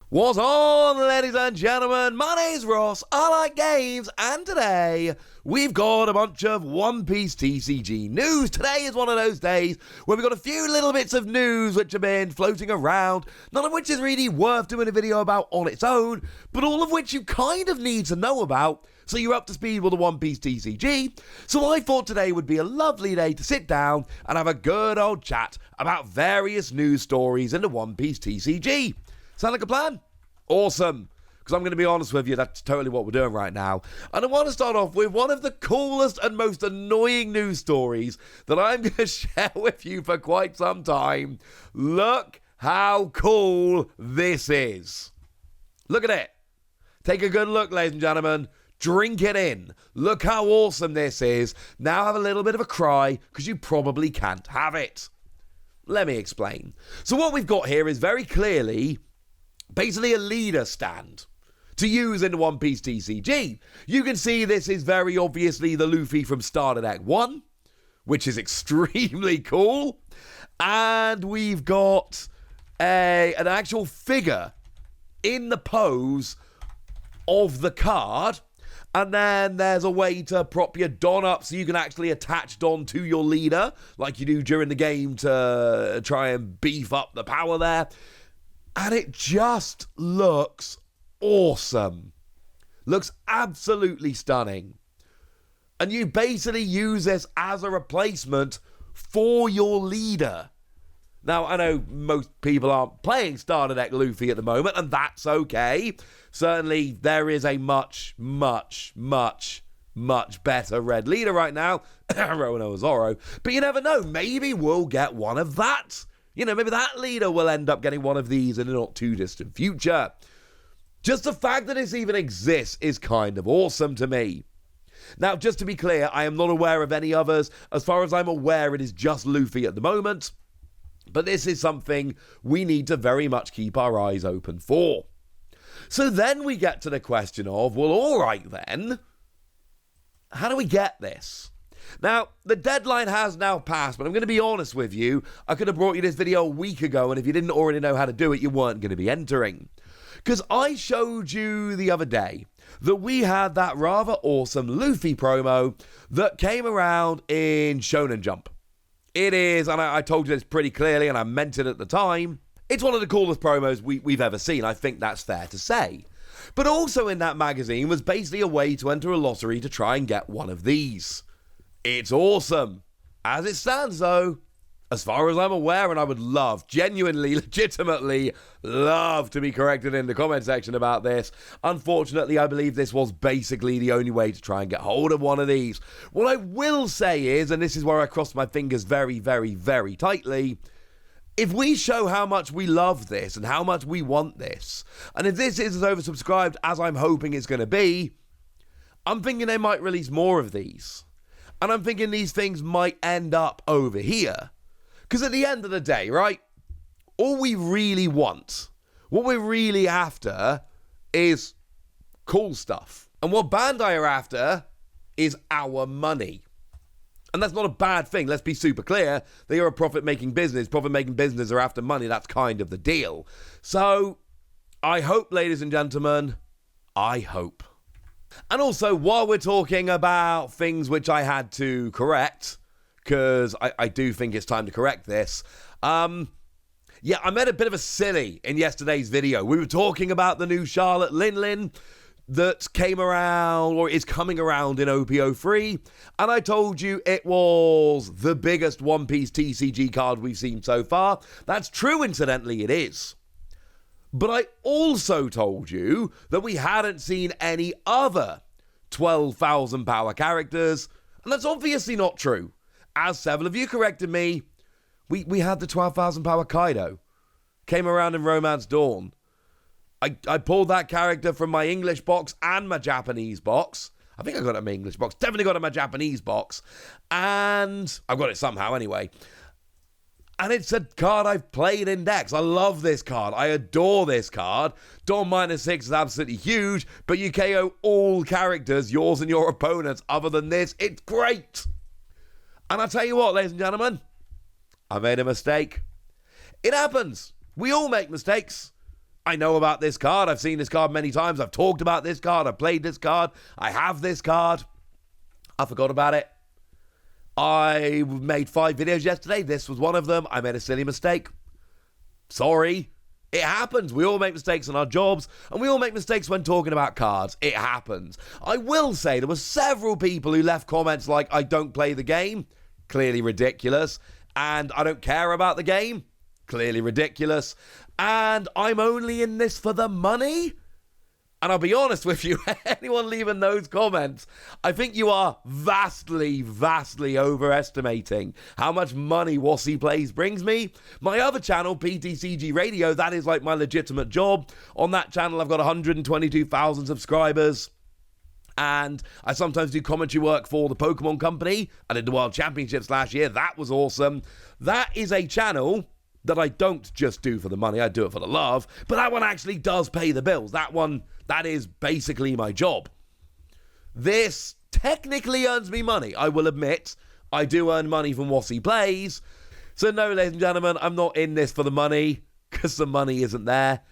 What's on, ladies and gentlemen? My name's Ross, I like games, and today we've got a bunch of One Piece TCG news. Today is one of those days where we've got a few little bits of news which have been floating around, none of which is really worth doing a video about on its own, but all of which you kind of need to know about so you're up to speed with the One Piece TCG. So I thought today would be a lovely day to sit down and have a good old chat about various news stories in the One Piece TCG. Sound like a plan? Awesome. Because I'm going to be honest with you, that's totally what we're doing right now. And I want to start off with one of the coolest and most annoying news stories that I'm going to share with you for quite some time. Look how cool this is. Look at it. Take a good look, ladies and gentlemen. Drink it in. Look how awesome this is. Now have a little bit of a cry because you probably can't have it. Let me explain. So what we've got here is very clearly basically a leader stand to use in the One Piece TCG. You can see this is very obviously the Luffy from Starter Deck 1, which is extremely cool. And we've got an actual figure in the pose of the card. And then there's a way to prop your Don up so you can actually attach Don to your leader, like you do during the game to try and beef up the power there. And it just looks awesome. Looks absolutely stunning. And you basically use this as a replacement for your leader. Now, I know most people aren't playing Starter Deck Luffy at the moment, and that's okay. Certainly, there is a much, much, much, much better red leader right now, Roanoa Zoro. But you never know, maybe we'll get one of that. You know, maybe that leader will end up getting one of these in the not too distant future. Just the fact that this even exists is kind of awesome to me. Now, just to be clear, I am not aware of any others. As far as I'm aware, it is just Luffy at the moment. But this is something we need to very much keep our eyes open for. So then we get to the question of, well, all right then, how do we get this? Now, the deadline has now passed, but I'm going to be honest with you. I could have brought you this video a week ago, and if you didn't already know how to do it, you weren't going to be entering. Because I showed you the other day that we had that rather awesome Luffy promo that came around in Shonen Jump. It is, and I told you this pretty clearly, and I meant it at the time, it's one of the coolest promos we've ever seen. I think that's fair to say. But also in that magazine was basically a way to enter a lottery to try and get one of these. It's awesome. As it stands, though, as far as I'm aware, and I would love, genuinely, legitimately love to be corrected in the comment section about this. Unfortunately, I believe this was basically the only way to try and get hold of one of these. What I will say is, and this is where I cross my fingers very, very, very tightly, if we show how much we love this and how much we want this, and if this is as oversubscribed as I'm hoping it's going to be, I'm thinking they might release more of these. And I'm thinking these things might end up over here. Because at the end of the day, right, all we really want, what we're really after is cool stuff. And what Bandai are after is our money. And that's not a bad thing. Let's be super clear. They are a profit-making business. Profit-making business are after money. That's kind of the deal. So I hope, ladies and gentlemen, I hope. And also, while we're talking about things which I had to correct, because I do think it's time to correct this, yeah, I made a bit of a silly in yesterday's video. We were talking about the new Charlotte Lin that came around, or is coming around in OPO3, and I told you it was the biggest One Piece TCG card we've seen so far. That's true, incidentally, it is. But I also told you that we hadn't seen any other 12,000 power characters, and that's obviously not true. As several of you corrected me, we had the 12,000 power Kaido. Came around in Romance Dawn. I pulled that character from my English box and my Japanese box. I think I got it in my English box. Definitely got it in my Japanese box. And I've got it somehow anyway. And it's a card I've played in decks. I love this card. I adore this card. Dawn -6 is absolutely huge, but you KO all characters, yours and your opponents. Other than this, it's great. And I'll tell you what, ladies and gentlemen, I made a mistake. It happens. We all make mistakes. I know about this card. I've seen this card many times. I've talked about this card. I've played this card. I have this card. I forgot about it. I made 5 videos yesterday. This was one of them. I made a silly mistake. Sorry. It happens. We all make mistakes in our jobs, and we all make mistakes when talking about cards. It happens. I will say there were several people who left comments like, I don't play the game. Clearly ridiculous. And I don't care about the game. Clearly ridiculous. And I'm only in this for the money. And I'll be honest with you, anyone leaving those comments, I think you are vastly, vastly overestimating how much money Wossy Plays brings me. My other channel, PTCG Radio, that is like my legitimate job. On that channel, I've got 122,000 subscribers. And I sometimes do commentary work for the Pokemon Company. I did the World Championships last year. That was awesome. That is a channel that I don't just do for the money. I do it for the love. But that one actually does pay the bills. That is basically my job. This technically earns me money. I will admit, I do earn money from Wossy Plays. So no, ladies and gentlemen, I'm not in this for the money, because the money isn't there.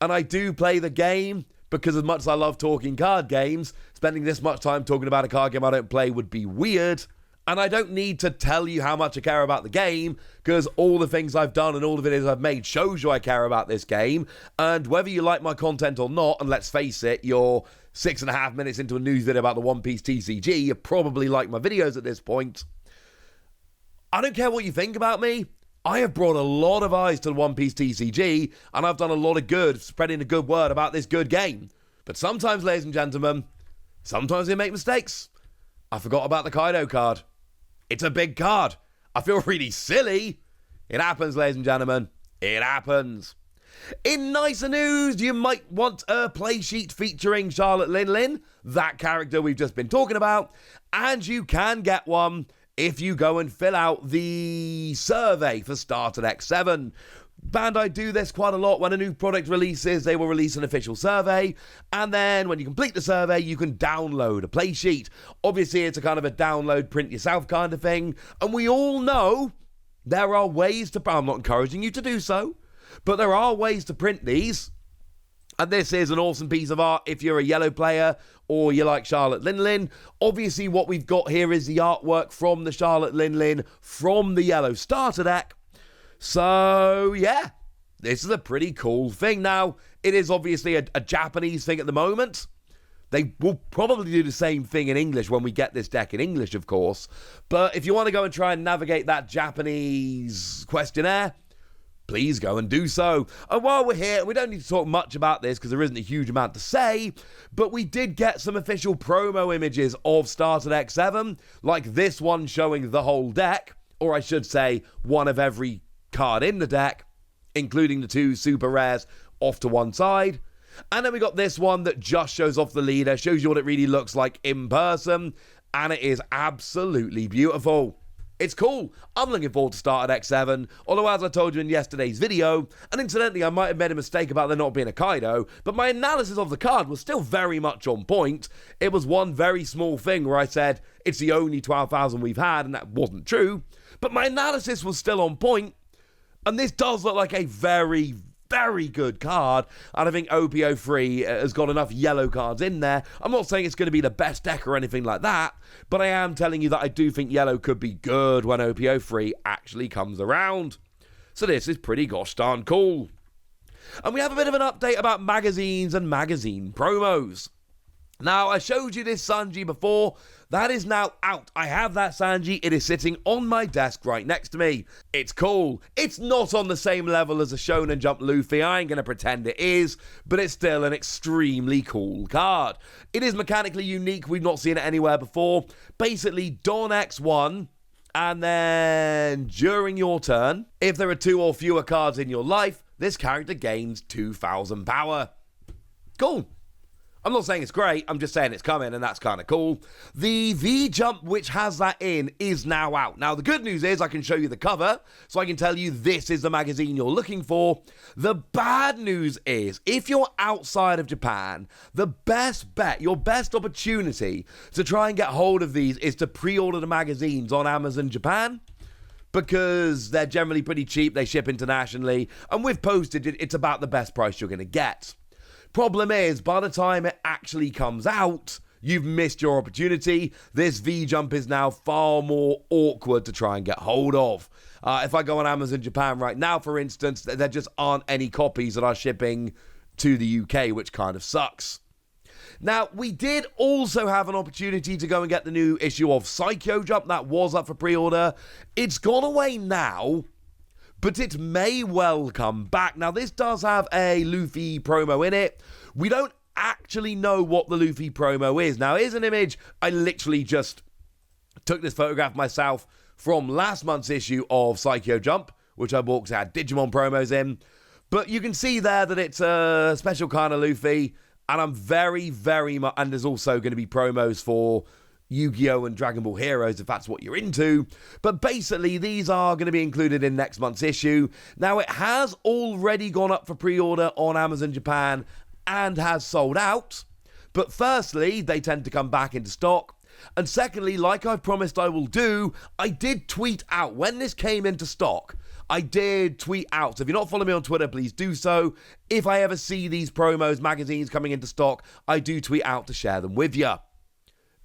And I do play the game, because as much as I love talking card games, spending this much time talking about a card game I don't play would be weird. And I don't need to tell you how much I care about the game, because all the things I've done and all the videos I've made shows you I care about this game. And whether you like my content or not, and let's face it, you're 6.5 minutes into a news video about the One Piece TCG, you probably like my videos at this point. I don't care what you think about me. I have brought a lot of eyes to the One Piece TCG, and I've done a lot of good, spreading a good word about this good game. But sometimes, ladies and gentlemen, sometimes we make mistakes. I forgot about the Kaido card. It's a big card. I feel really silly. It happens, ladies and gentlemen. It happens. In nicer news, you might want a play sheet featuring Charlotte Lin, that character we've just been talking about, and you can get one if you go and fill out the survey for Starter X7. Bandai do this quite a lot. When a new product releases, they will release an official survey, and then when you complete the survey, you can download a play sheet. Obviously, it's a kind of a download, print yourself kind of thing, and we all know there are ways to, I'm not encouraging you to do so, but there are ways to print these, and this is an awesome piece of art if you're a yellow player or you like Charlotte Lin. Obviously, what we've got here is the artwork from the Charlotte Lin from the yellow starter deck. So, yeah, this is a pretty cool thing. Now, it is obviously a Japanese thing at the moment. They will probably do the same thing in English when we get this deck in English, of course. But if you want to go and try and navigate that Japanese questionnaire, please go and do so. And while we're here, we don't need to talk much about this because there isn't a huge amount to say, but we did get some official promo images of Starter X7, like this one showing the whole deck, or I should say, one of every card in the deck, including the 2 super rares off to one side. And then we got this one that just shows off the leader, shows you what it really looks like in person, and it is absolutely beautiful. It's cool. I'm looking forward to Starter X7, although as I told you in yesterday's video, and incidentally I might have made a mistake about there not being a Kaido, but my analysis of the card was still very much on point. It was one very small thing where I said, it's the only 12,000 we've had, and that wasn't true, but my analysis was still on point. And this does look like a very, very good card. And I think OPO3 has got enough yellow cards in there. I'm not saying it's going to be the best deck or anything like that, but I am telling you that I do think yellow could be good when OPO3 actually comes around. So this is pretty gosh darn cool. And we have a bit of an update about magazines and magazine promos. Now, I showed you this Sanji before. That is now out. I have that Sanji. It is sitting on my desk right next to me. It's cool. It's not on the same level as a Shonen Jump Luffy. I ain't going to pretend it is, but it's still an extremely cool card. It is mechanically unique. We've not seen it anywhere before. Basically, Don X1, and then during your turn, if there are 2 or fewer cards in your life, this character gains 2,000 power. Cool. I'm not saying it's great, I'm just saying it's coming, and that's kind of cool. The V-Jump, which has that in, is now out. Now, the good news is I can show you the cover, so I can tell you this is the magazine you're looking for. The bad news is, if you're outside of Japan, the best bet, your best opportunity to try and get hold of these is to pre-order the magazines on Amazon Japan. because they're generally pretty cheap, they ship internationally, and with postage, it's about the best price you're going to get. Problem is, by the time it actually comes out, you've missed your opportunity. This V-Jump is now far more awkward to try and get hold of. If I go on Amazon Japan right now, for instance, there just aren't any copies that are shipping to the UK, which kind of sucks. Now, we did also have an opportunity to go and get the new issue of Psycho Jump that was up for pre-order. It's gone away now, but it may well come back. Now, this does have a Luffy promo in it. We don't actually know what the Luffy promo is. Now, here's an image. I literally just took this photograph myself from last month's issue of Psycho Jump, which I bought because it had Digimon promos in. But you can see there that it's a special kind of Luffy. And I'm very, very much... And there's also going to be promos for Yu-Gi-Oh! And Dragon Ball Heroes, if that's what you're into. But basically, these are going to be included in next month's issue. Now, it has already gone up for pre-order on Amazon Japan and has sold out. But firstly, they tend to come back into stock. And secondly, like I promised I will do, I did tweet out when this came into stock. I did tweet out. So if you're not following me on Twitter, please do so. If I ever see these promos, magazines coming into stock, I do tweet out to share them with you.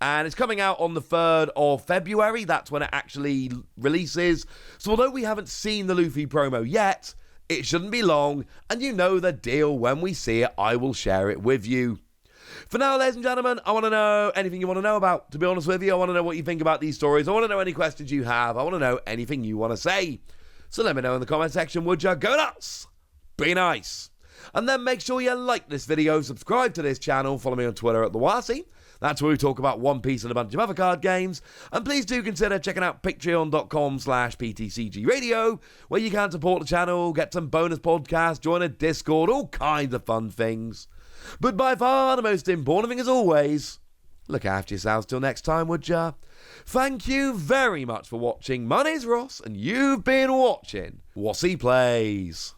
And it's coming out on the 3rd of February. That's when it actually releases. So although we haven't seen the Luffy promo yet, it shouldn't be long. And you know the deal. When we see it, I will share it with you. For now, ladies and gentlemen, I want to know anything you want to know about. To be honest with you, I want to know what you think about these stories. I want to know any questions you have. I want to know anything you want to say. So let me know in the comment section, would you? Go nuts! Be nice! And then make sure you like this video, subscribe to this channel, follow me on Twitter at TheWasi. That's where we talk about One Piece and a bunch of other card games. And please do consider checking out patreon.com/PTCG Radio, where you can support the channel, get some bonus podcasts, join a Discord, all kinds of fun things. But by far the most important thing as always, look after yourselves till next time, would ya? Thank you very much for watching. My name's Ross, and you've been watching Wasi Plays.